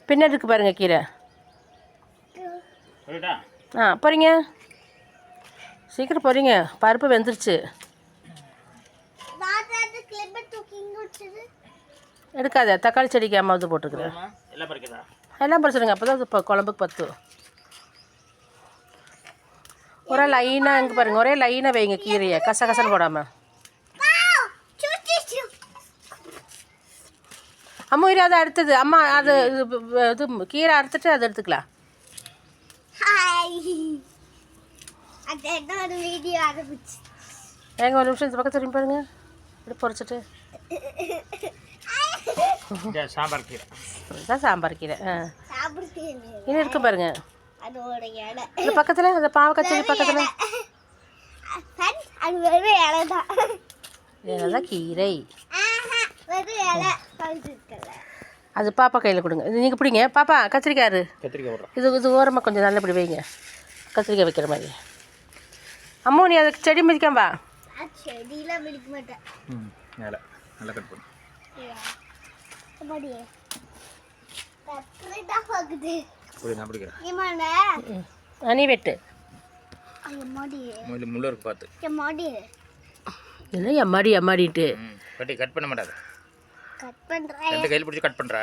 பின்னாடி இருக்கு பாருங்க கீரை. போகிறீங்க, சீக்கிரம் போகிறீங்க. பருப்பு வெந்துருச்சு. எடுக்காத, தக்காளி செடிக்கு அம்மாவது போட்டுருக்குறேன். எல்லாம் பறிச்சிடுங்க, அப்போ தான் இப்போ குழம்புக்கு பத்து. ஒரே லைனாக இங்கே பாருங்கள், ஒரே லைனாக வைங்க கீரையை, கசகசன்னு போடாமல். அம்மா இது அதை அடுத்தது அம்மா அது இது கீரை அறுத்துட்டு அதை எடுத்துக்கலாம். ஏங்க ஒரு நிமிஷம் இந்த பக்கம் திரும்பி பாருங்க, இப்படி பொரிச்சிட்டு. சாம்பார் கீரை இதுதான் சாம்பார் கீரை. இது இருக்கு பாருங்க இந்த பக்கத்தில், அந்த பாவக்காய் செடி பக்கத்தில். இதுதான் கீரை. அது பாப்பா கையில் கொடுங்க. இது நீங்கள் பிடிங்க பாப்பா. கத்திரிக்காய் இது ஓரமாக கொஞ்சம் நல்ல இப்படி வைங்க, கத்திரிக்காய் வைக்கிற மாதிரி. அம்மா நீ அதுக்கு செடி மிதிக்காம்பா. செடியெலாம் மிதிக்க மாட்டேன். நல்லா கட் பண்ணு. நீ வெட்டு. முள்ள இருக்கு பார்த்து. என்ன எம்மாடி எம்மாடிட்டு கட் பண்ண மாட்டாது. கட் பண்றேன். ரெண்டு கையில பிடிச்சி கட் பண்றா.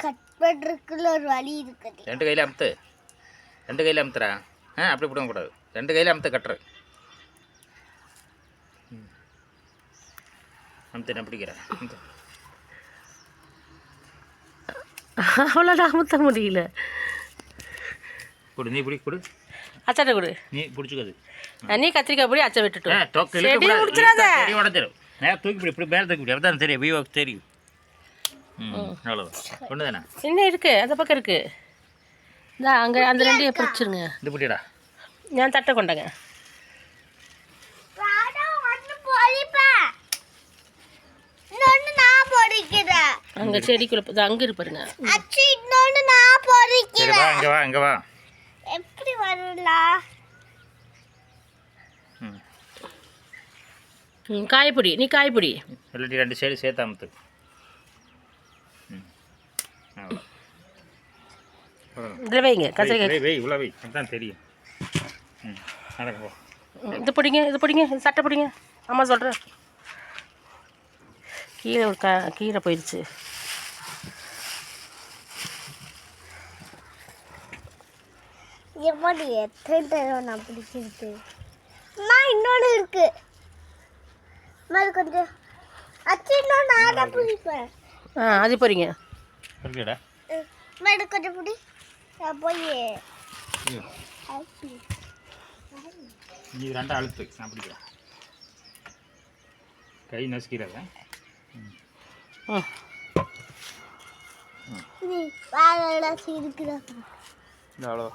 கட் பண்றதுக்குள்ள ஒரு வழி இருக்கு. ரெண்டு கையில அமுத்து. ரெண்டு கையில அமுத்துறா. அப்படி பிடிக்க கூடாது. ரெண்டு கையில அமுத்து கட்டுற. அமுத்து நான் பிடிக்கிறேன். அவ்வளோதான், அமுத்த முடியல. கொடு, நீ பிடி கொடு. அச்சாட்ட கொடு. நீ பிடிச்சிக்காது. நீ கத்திரிக்காய் பொடி அச்சை விட்டுட்டு உடஞ்சிடும். தூக்கி பிடி, இப்படி மேலே தூக்கி பிடி. அப்போ தான் தெரியும், வியூவாக்கு தெரியும். அவ்வளோதான். கொண்டு தானே இன்னும் இருக்குது, அந்த பக்கம் இருக்குது. இந்த அங்கே அந்த ரெண்டையும் பிடிச்சிருங்க. இது பிடிடா. நான் தட்டை கொண்டேங்க. அங்கே செடிக்குள்ள அங்கே இருப்பாருங்க. அங்கே வா, அங்கே வா. எப்படி வரலாம்? காய்பொடி, நீ காய்பொடி இல்லாட்டி ரெண்டு சைடு சேர்த்து அமுத்து. இதில் வைங்க கத்திரிக்காய். வை இவ்வளோ வை, அதுதான் தெரியும். இது பிடிங்க, இது பிடிங்க, இது சட்டை பிடிங்க. அம்மா சொல்கிறேன். கீரை ஒரு கீரை போயிடுச்சு. எப்படி எத்தனை தடவை நான் பிடிச்சிருக்கு. இன்னொன்று இருக்கு. கொஞ்சம் அச்சு இன்னொன்று நான் பிடிப்பேன். அது போறீங்க. கொஞ்சம் பிடி போய் நீ ரெண்டா அழுத்து, நான் பிடிக்கிறேன். கை நசுக்கிறத. அவ்வளோ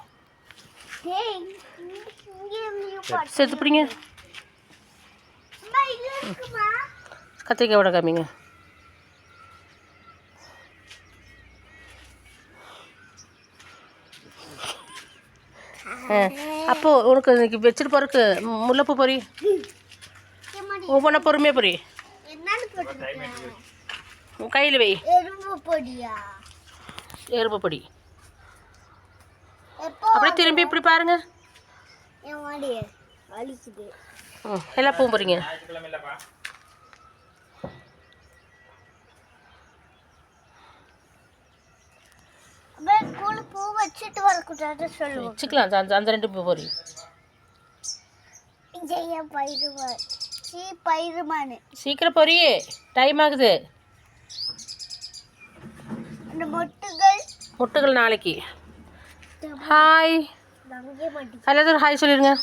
சேர்த்து பிடிங்க. கத்திரிக்காய் விட காமிங்க. அப்போ உனக்கு இன்னைக்கு வச்சுட்டு போறதுக்கு முல்லைப்பூ பொறி ஒவ்வொன்றா பொறுமையாக பொறி. கையில் வை. எறும்பு பொடி. அப்படியே திரும்பி இப்படி பாருங்க. எல்லா பூவும் போறீங்க. பூ வச்சுட்டு வரக்கூடாது சொல்லுவோம். வச்சுக்கலாம், அந்த ரெண்டு பூ பொறி. சீக்கிரம் பொரியே, டைம் ஆகுது. முட்டுகள் நாளைக்கு. ஹாய், எல்லாத்தையும் ஹாய் சொல்லிடுங்க.